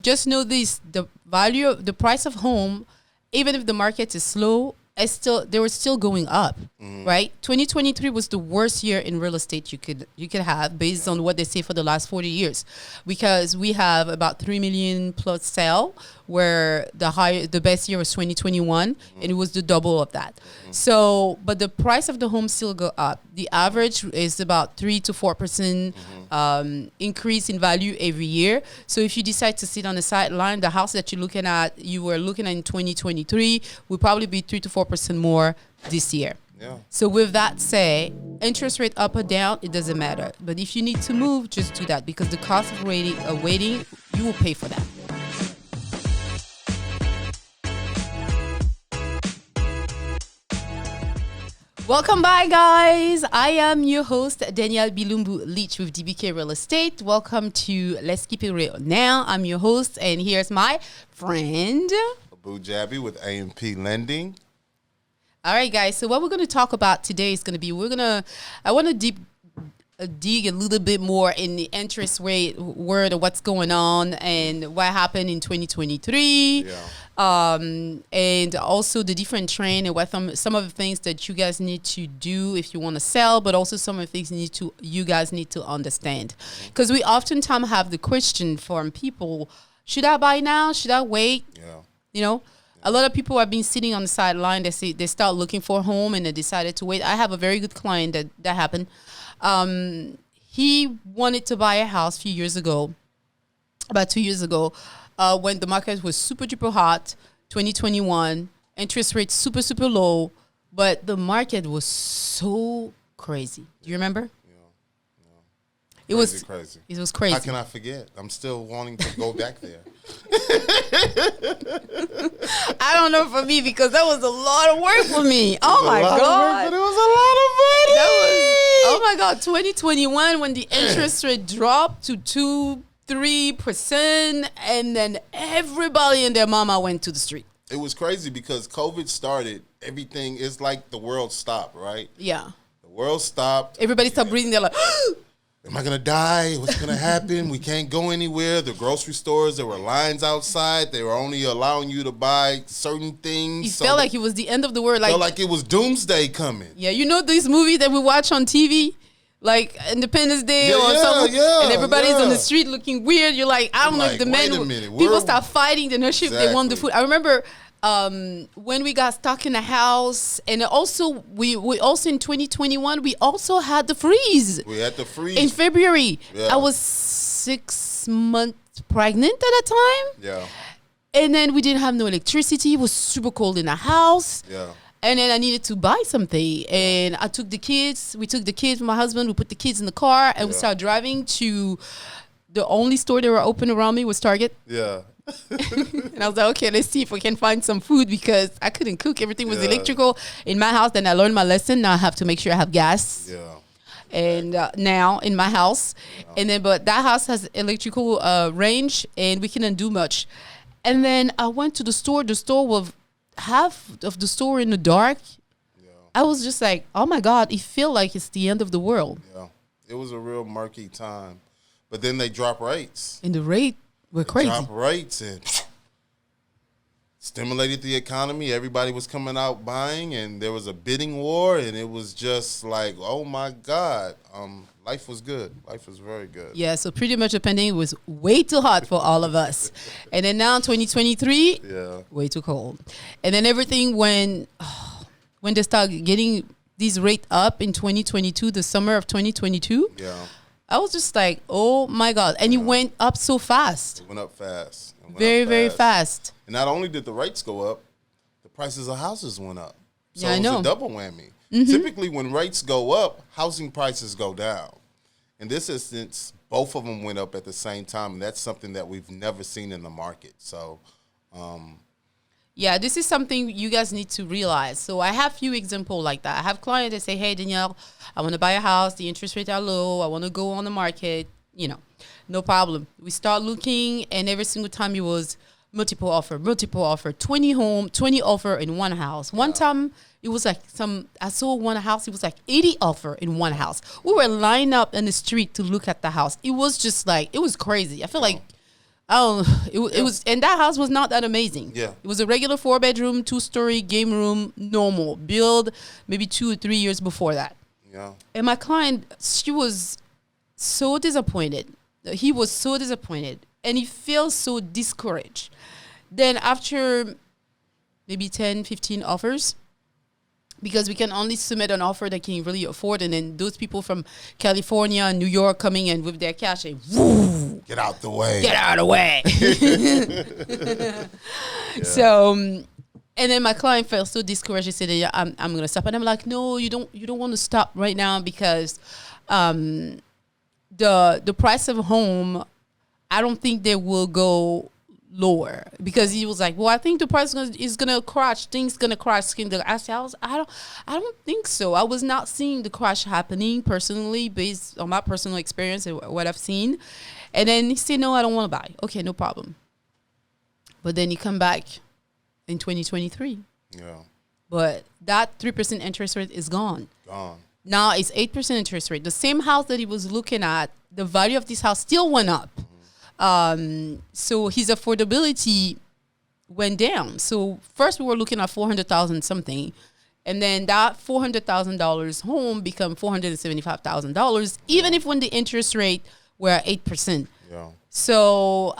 Just know this: the value of the price of home, even if the market is slow, they were still going up, right? 2023 was the worst year in real estate you could have based on what they say for the last 40 years, because we have about 3 million plus sale, where the best year was 2021, and it was the double of that. So, but the price of the home still go up. The average is about 3 to 4% increase in value every year. So if you decide to sit on the sideline, the house that you were looking at in 2023 will probably be 3 to 4% more this year. Yeah. So with that said, interest rate up or down, it doesn't matter. But if you need to move, just do that, because the cost of waiting, you will pay for that. Welcome back, guys. I am your host, Danielle Bilumbu Leach with DBK Real Estate. Welcome to Let's Keep It Real. Now, I'm your host, and here's my friend, Abu Jabi with AMP Lending. All right, guys. So what we're going to talk about today is going to be, I want to dig a little bit more in the interest rate world of what's going on and what happened in 2023. And also the different trend and what some of the things that you guys need to do if you want to sell, but also some of the things you guys need to understand. Because we oftentimes have the question from people, should I buy now? Should I wait? A lot of people have been sitting on the sideline. They start looking for a home and they decided to wait. I have a very good client that happened. He wanted to buy a house a few years ago, about 2 years ago, when the market was super duper hot, 2021, interest rates super, super low, but the market was so crazy. Do you remember? It was crazy. It was crazy. How can I forget? I'm still wanting to go back there. I don't know for me, because that was a lot of work for me. Oh my God. But it was a lot of money. Oh my God. 2021, when the interest rate dropped to 2-3%, and then everybody and their mama went to the street. It was crazy because COVID started. Everything is like the world stopped, right? Yeah. The world stopped. Everybody stopped breathing. They're like, am I going to die? What's going to happen? We can't go anywhere. The grocery stores, there were lines outside. They were only allowing you to buy certain things. It felt like it was the end of the world. Felt like it was doomsday coming. Yeah, you know these movies that we watch on TV? Like Independence Day or something? And everybody's on the street looking weird. You're like, I don't know if the men... People start fighting. They're not sure if they want the food. I remember... when we got stuck in the house, and also we also in 2021 we also had the freeze. We had the freeze in February. Yeah. I was 6 months pregnant at that time. Yeah. And then we didn't have no electricity. It was super cold in the house. Yeah. And then I needed to buy something, and I took the kids. We took the kids. My husband. We put the kids in the car, and we started driving to the only store that were open around me was Target. Yeah. And I was like, okay, let's see if we can find some food, because I couldn't cook. Everything was electrical in my house. Then I learned my lesson. Now I have to make sure I have gas. Yeah. And now in my house, and then but that house has electrical range, and we couldn't do much. And then I went to the store. The store was half of the store in the dark. Yeah. I was just like, oh my God, it felt like it's the end of the world. Yeah, it was a real murky time. But then they dropped rates. And the rate were crazy. Dropped rates and stimulated the economy. Everybody was coming out buying, and there was a bidding war, and it was just like, oh my God. Life was good. Life was very good. Yeah, so pretty much the pandemic was way too hot for all of us. And then now 2023, way too cold. And then everything when they start getting these rates up in 2022, the summer of 2022, I was just like, oh my God. And it went up so fast. It went up fast. Very fast. And not only did the rates go up, the prices of houses went up. So I it was know. a double whammy. Mm-hmm. Typically, when rates go up, housing prices go down. In this instance, both of them went up at the same time, and that's something that we've never seen in the market. So, yeah, this is something you guys need to realize. So I have few examples like that. I have clients that say, hey, Danielle, I want to buy a house. The interest rates are low. I want to go on the market. No problem. We start looking, and every single time it was multiple offer, 20 offer in one house. One time it was like I saw one house, it was like 80 offer in one house. We were lined up in the street to look at the house. It was just like, it was crazy. I feel like Oh, it was, and that house was not that amazing. Yeah. It was a regular 4-bedroom, 2-story game room, normal build, maybe 2 or 3 years before that. Yeah. And my client, she was so disappointed. He was so disappointed, and he felt so discouraged. Then after maybe 10, 15 offers, because we can only submit an offer that can really afford, and then those people from California and New York coming in with their cash and woo, Get out the way. get out of the way. So, and then my client felt so discouraged. He said, "Yeah, I'm gonna stop." And I'm like, "No, you don't want to stop right now because the price of a home, I don't think they will go lower." Because he was like, "Well, I think the price is gonna crash. Things gonna crash." I said, I don't think so. I was not seeing the crash happening personally, based on my personal experience and what I've seen. And then he said, "No, I don't want to buy." Okay, no problem. But then he come back in 2023. Yeah. But that 3% interest rate is gone. Gone. Now it's 8% interest rate. The same house that he was looking at, the value of this house still went up. So his affordability went down. So first we were looking at 400,000 something, and then that $400,000 home become $475,000, even if when the interest rate were at 8%. Yeah. So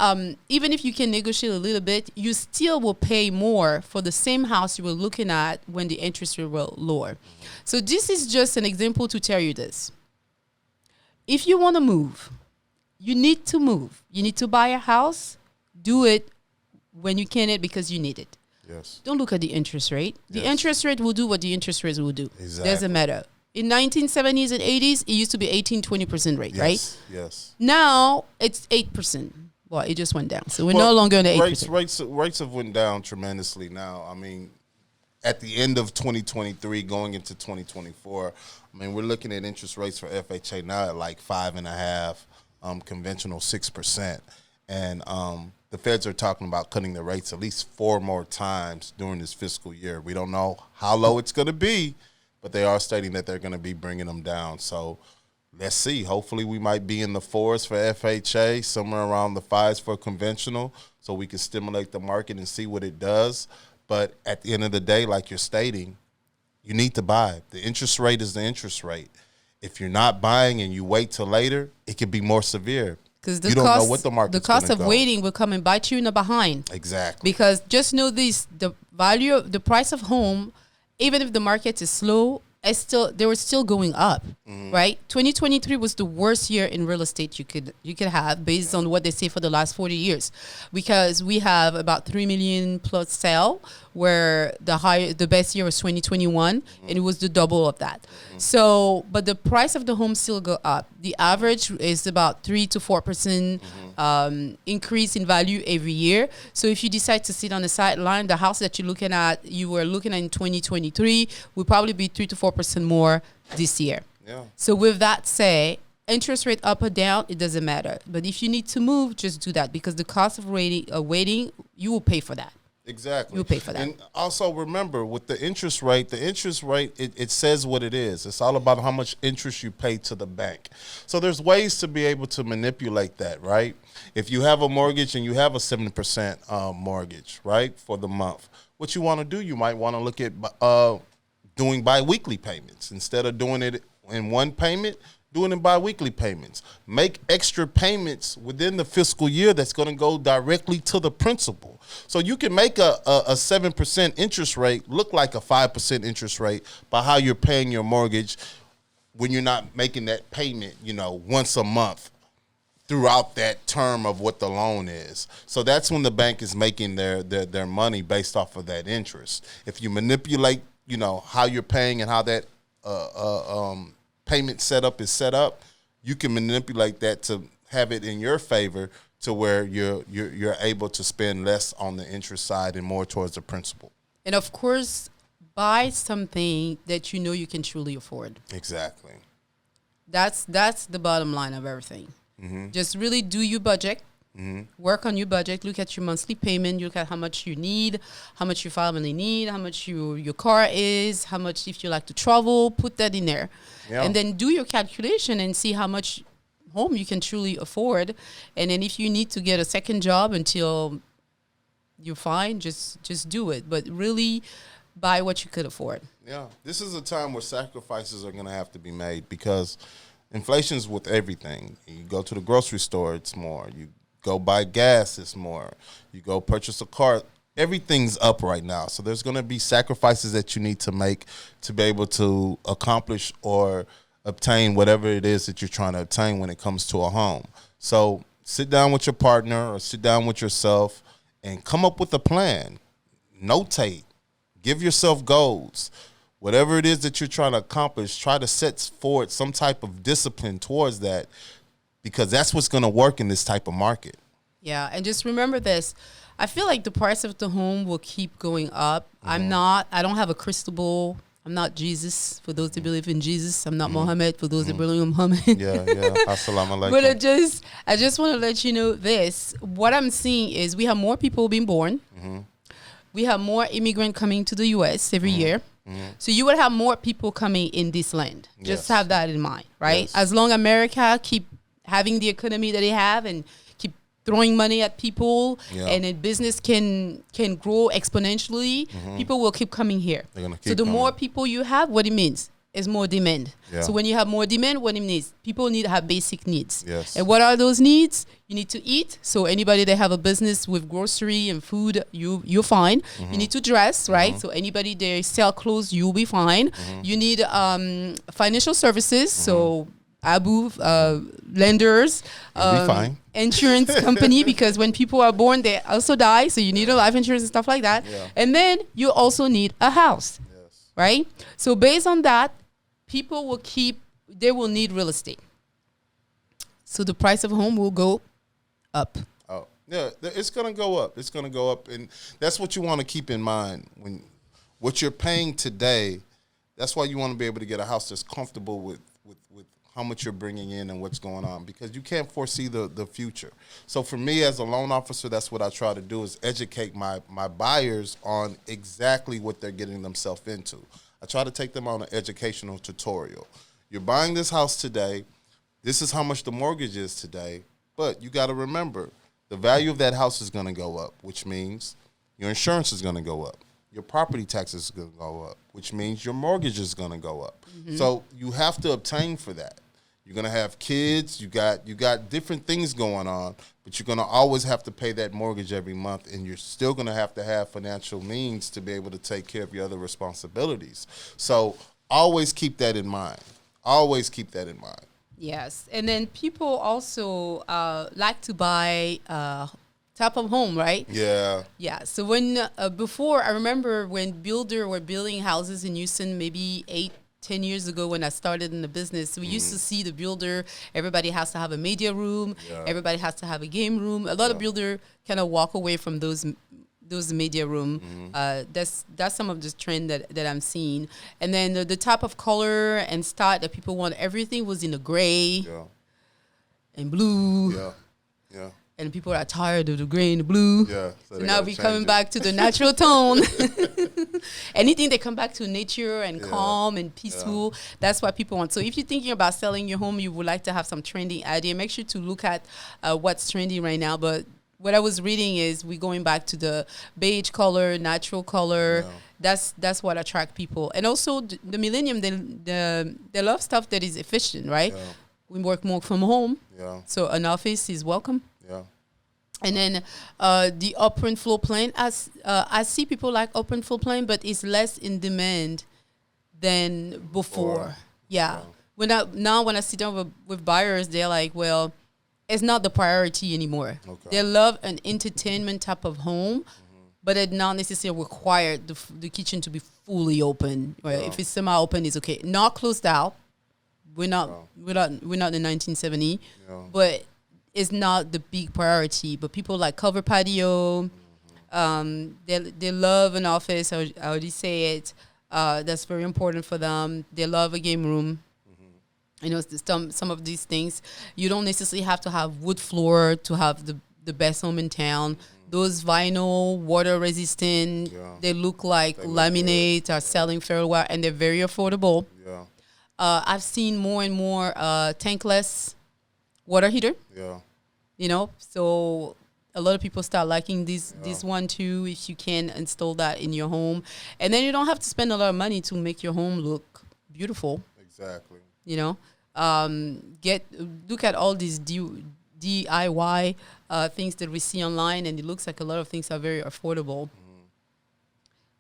even if you can negotiate a little bit, you still will pay more for the same house you were looking at when the interest rate were lower. So this is just an example to tell you this. If you want to move, you need to move. You need to buy a house. Do it when you can, because you need it. Yes. Don't look at the interest rate. The Yes. interest rate will do what the interest rates will do. Exactly. Doesn't matter. In 1970s and 80s, it used to be 18-20% rate, Yes. right? Yes. Now it's 8%. Well, it just went down. So we're no longer in the 8%. Rates have went down tremendously now. I mean, at the end of 2023, going into 2024, I mean, we're looking at interest rates for FHA now at like 5.5%, conventional 6%. And the feds are talking about cutting the rates at least 4 more times during this fiscal year. We don't know how low it's going to be, but they are stating that they're going to be bringing them down. So let's see. Hopefully we might be in the 4s for FHA, somewhere around the 5s for conventional, so we can stimulate the market and see what it does. But at the end of the day, like you're stating, you need to buy. The interest rate is the interest rate. If you're not buying and you wait till later, it could be more severe. Because you don't know what the market's the cost gonna of go. waiting will come and bite you in the behind. Exactly. Because just know this: the price of home, even if the market is slow, they were still going up, right? 2023 was the worst year in real estate you could have, based on what they say for the last 40 years, because we have about 3 million plus sale, where the best year was 2021, and it was the double of that. So, but the price of the home still go up. The average is about 3 to 4% increase in value every year. So if you decide to sit on the sideline, the house that you were looking at in 2023 will probably be 3 to 4% more this year. Yeah. So with that said, interest rate up or down, it doesn't matter. But if you need to move, just do that, because the cost of waiting, you will pay for that. Exactly. You'll pay for that. And also remember, with the interest rate, it says what it is. It's all about how much interest you pay to the bank. So there's ways to be able to manipulate that, right? If you have a mortgage and you have a 7% mortgage, right, for the month, what you want to do, you might want to look at doing biweekly payments. Instead of doing it in one payment, doing it biweekly payments. Make extra payments within the fiscal year that's going to go directly to the principal. So you can make a 7% interest rate look like a 5% interest rate by how you're paying your mortgage when you're not making that payment, once a month throughout that term of what the loan is. So that's when the bank is making their money based off of that interest. If you manipulate, how you're paying and how that payment setup is set up, you can manipulate that to have it in your favor, to where you're able to spend less on the interest side and more towards the principal. And of course, buy something that you know you can truly afford. Exactly. That's the bottom line of everything. Mm-hmm. Just really do your budget. Mm-hmm. Work on your budget. Look at your monthly payment. Look at how much you need, how much your family need, how much your car is, how much if you like to travel. Put that in there, and then do your calculation and see how much home you can truly afford. And then if you need to get a second job until you're fine, just do it. But really buy what you could afford. Yeah, this is a time where sacrifices are going to have to be made because inflation's with everything. You go to the grocery store, it's more. You go buy gas, it's more. You go purchase a car, everything's up right now. So there's going to be sacrifices that you need to make to be able to accomplish or obtain whatever it is that you're trying to obtain when it comes to a home. So sit down with your partner or sit down with yourself and come up with a plan. Notate. Give yourself goals. Whatever it is that you're trying to accomplish, try to set forward some type of discipline towards that because that's what's going to work in this type of market. Yeah, and just remember this. I feel like the price of the home will keep going up. I don't have a crystal ball. I'm not Jesus, for those that believe in Jesus. I'm not Muhammad, for those that believe in Muhammad. Yeah. Assalamu alaikum. But I just want to let you know this. What I'm seeing is we have more people being born. We have more immigrants coming to the U.S. every year. So you would have more people coming in this land. Just have that in mind, right? Yes. As long America keep having the economy that they have and keep throwing money at people and then business can grow exponentially, people will keep coming here. So the more people you have, what it means is more demand. Yeah. So when you have more demand, what it means? People need to have basic needs. Yes. And what are those needs? You need to eat. So anybody that have a business with grocery and food, you're fine. You need to dress, right? So anybody that sell clothes, you'll be fine. You need financial services. So Abu, lenders, fine. insurance company, because when people are born, they also die. So you need a life insurance and stuff like that. Yeah. And then you also need a house, right? So based on that, people will need real estate. So the price of a home will go up. Oh, yeah, it's going to go up. It's going to go up. And that's what you want to keep in mind. When what you're paying today, that's why you want to be able to get a house that's comfortable with how much you're bringing in and what's going on, because you can't foresee the future. So for me as a loan officer, that's what I try to do, is educate my buyers on exactly what they're getting themselves into. I try to take them on an educational tutorial. You're buying this house today. This is how much the mortgage is today. But you got to remember, the value of that house is going to go up, which means your insurance is going to go up. Your property taxes is going to go up, which means your mortgage is going to go up. So you have to obtain for that. You're going to have kids. You got different things going on, but you're going to always have to pay that mortgage every month, and you're still going to have financial means to be able to take care of your other responsibilities. So always keep that in mind. Always keep that in mind. Yes. And then people also like to buy type of home, right? Yeah. Yeah. So when before, I remember when builders were building houses in Houston, maybe 8-10 years ago when I started in the business, we used to see the builder, everybody has to have a media room, everybody has to have a game room. A lot of builder kind of walk away from those media room. That's some of the trend that I'm seeing. And then the type of color and style that people want, everything was in the gray and blue. Yeah. And people are tired of the gray and the blue. Yeah. So now we're coming back to the natural tone. Anything that come back to nature and calm and peaceful, that's what people want. So if you're thinking about selling your home, you would like to have some trending idea, make sure to look at what's trending right now. But what I was reading is we're going back to the beige color, natural color. That's what attract people. And also the millennium, they love stuff that is efficient, right? We work more from home. So an office is welcome. And then the open floor plan, I see people like open floor plan, but it's less in demand than before. When I sit down with buyers, they're like, well, it's not the priority anymore. They love an entertainment type of home, but it's not necessarily required the kitchen to be fully open. Right? If it's semi-open, it's okay. Not closed out. We're not in 1970, but it's not the big priority. But people like cover patio. They love an office. I already say it. That's very important for them. They love a game room. You know, some of these things, you don't necessarily have to have wood floor to have the best home in town. Those vinyl, water resistant, they look like laminate, are selling very well, and they're very affordable. I've seen more and more tankless water heater. Yeah. So a lot of people start liking this one too. If you can install that in your home, and then you don't have to spend a lot of money to make your home look beautiful. Exactly. Look at all these DIY things that we see online, and it looks like a lot of things are very affordable.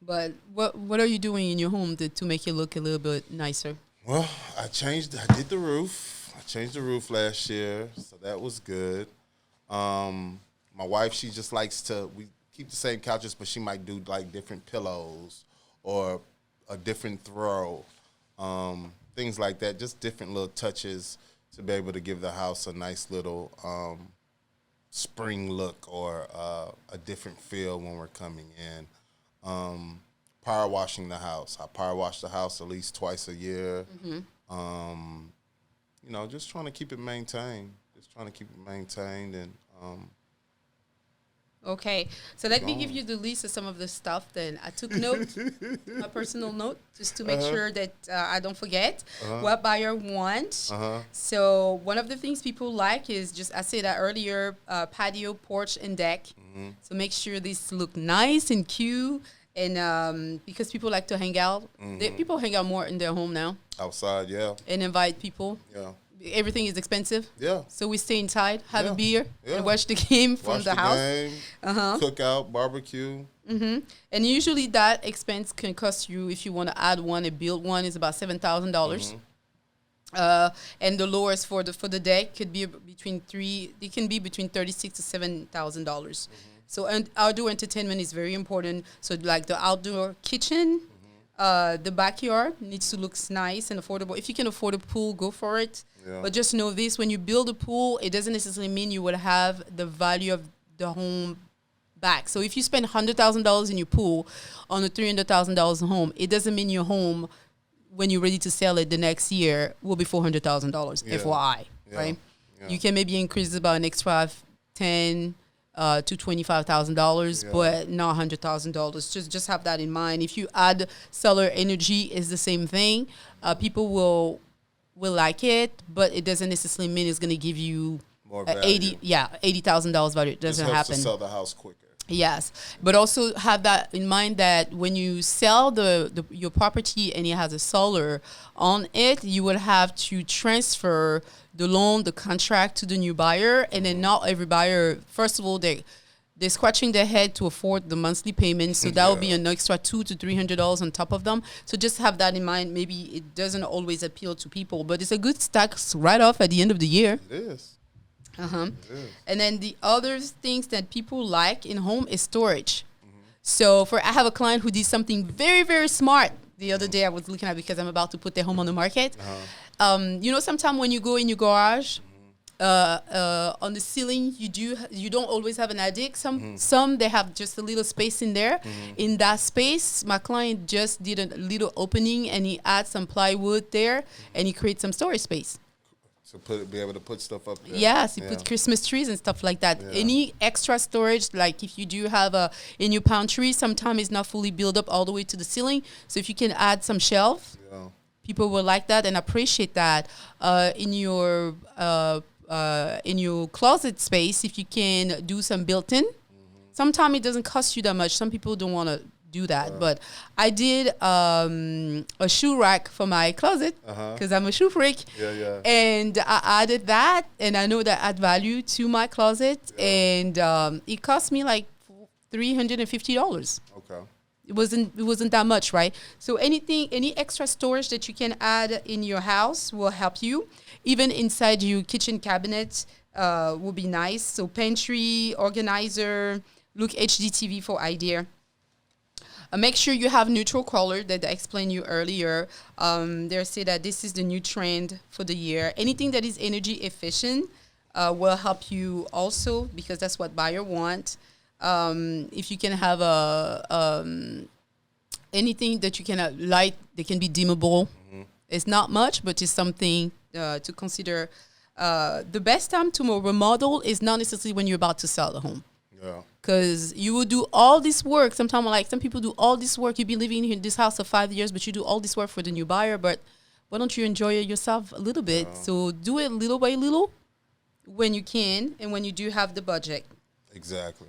But what are you doing in your home to make it look a little bit nicer? Well, I did the roof. I changed the roof last year, so that was good. My wife, she just likes we keep the same couches, but she might do like different pillows or a different throw, things like that, just different little touches to be able to give the house a nice little spring look or a different feel when we're coming in. Power washing the house. I power wash the house at least twice a year. Just trying to keep it maintained. And okay, so let me give you the list of some of the stuff. Then I took note, a personal note, just to make sure that I don't forget what buyer wants. So one of the things people like is just, I said that earlier, patio, porch, and deck. So make sure these look nice and cute. And because people like to hang out, people hang out more in their home now. Outside, yeah. And invite people. Yeah. Everything is expensive. Yeah. So we stay inside, have a beer, and watch the game from the house. Game, cook out, barbecue. And usually that expense can cost you, if you want to add one and build one, is about $7,000. And the lowest for the deck could be between $36,000 to $7,000. So outdoor entertainment is very important. So like the outdoor kitchen, the backyard needs to look nice and affordable. If you can afford a pool, go for it. Yeah. But just know this, when you build a pool, it doesn't necessarily mean you will have the value of the home back. So if you spend $100,000 in your pool on a $300,000 home, it doesn't mean your home, when you're ready to sell it the next year, will be $400,000, FYI, right? Yeah. You can maybe increase it by an extra $10,000 to $25,000, but not $100,000. Just have that in mind. If you add solar energy, it's the same thing. People will like it, but it doesn't necessarily mean it's going to give you more value. $80,000 value. It doesn't happen. To sell the house quicker. Yes, but also have that in mind that when you sell your property and it has a solar on it, you will have to transfer the loan, the contract to the new buyer, and then not every buyer. First of all, they're scratching their head to afford the monthly payments, so that will be an extra $200 to $300 on top of them. So just have that in mind. Maybe it doesn't always appeal to people, but it's a good tax write-off at the end of the year. It is. And then the other things that people like in home is storage. So I have a client who did something very, very smart the other day. I was looking at, because I'm about to put their home on the market. Sometimes when you go in your garage, on the ceiling, you don't always have an attic. Some they have just a little space in there. In that space, my client just did a little opening, and he adds some plywood there, and he creates some storage space. So be able to put stuff up there. Yes, you put Christmas trees and stuff like that. Yeah. Any extra storage, like if you do have in your pantry, sometimes it's not fully built up all the way to the ceiling. So if you can add some shelves, people will like that and appreciate that. In your closet space, if you can do some built-in, sometimes it doesn't cost you that much. Some people don't want to do that, but I did a shoe rack for my closet because I'm a shoe freak, and I added that, and I know that add value to my closet, and it cost me like $350. Okay, it wasn't that much, right? So any extra storage that you can add in your house will help you. Even inside your kitchen cabinet will be nice. So pantry, organizer, look HDTV for idea. Make sure you have neutral color that I explained you earlier. They say that this is the new trend for the year. Anything that is energy efficient will help you also, because that's what buyer want. If you can have anything that you can light, they can be dimmable. It's not much, but it's something to consider. The best time to remodel is not necessarily when you're about to sell the home. Yeah. Because you will do all this work. Sometimes, like some people do all this work. You've been living in this house for 5 years, but you do all this work for the new buyer. But why don't you enjoy it yourself a little bit? So do it little by little. when you can and when you do have the budget. Exactly.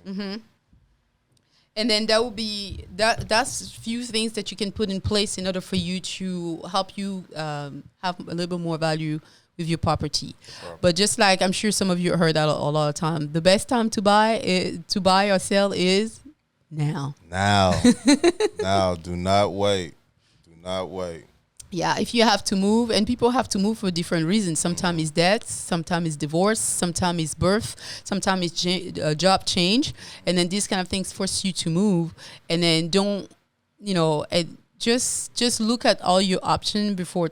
And then that will be that's a few things that you can put in place in order for you to help you have a little bit more value with your property. But just like I'm sure some of you heard that a lot of time, the best time to buy or sell is now. Now. Now. Do not wait. Do not wait. Yeah, if you have to move, and people have to move for different reasons. Sometimes it's death, sometimes it's divorce, sometimes it's birth, sometimes it's job change, and then these kind of things force you to move. And then don't, and just look at all your options before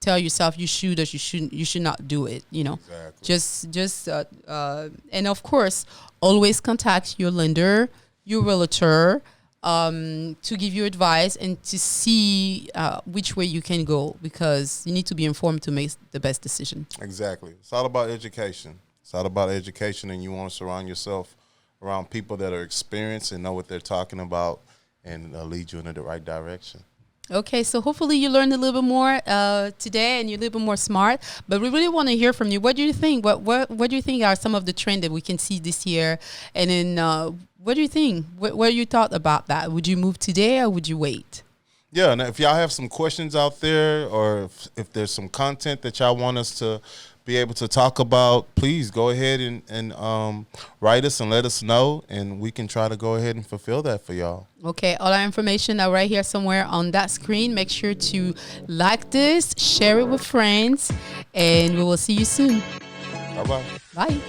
tell yourself you should or you should not do it. Exactly. And of course, always contact your lender, your realtor, to give you advice and to see which way you can go, because you need to be informed to make the best decision. Exactly. It's all about education. It's all about education, and you want to surround yourself around people that are experienced and know what they're talking about and lead you in the right direction. Okay, so hopefully you learned a little bit more today and you're a little bit more smart. But we really want to hear from you. What do you think? What do you think are some of the trends that we can see this year? And then what do you think? What you thought about that? Would you move today or would you wait? Yeah, and if y'all have some questions out there, or if there's some content that y'all want us to be able to talk about, please go ahead and write us and let us know, and we can try to go ahead and fulfill that for y'all. Okay, all our information are right here somewhere on that screen. Make sure to like this, share it with friends, and we will see you soon. Bye-bye. Bye.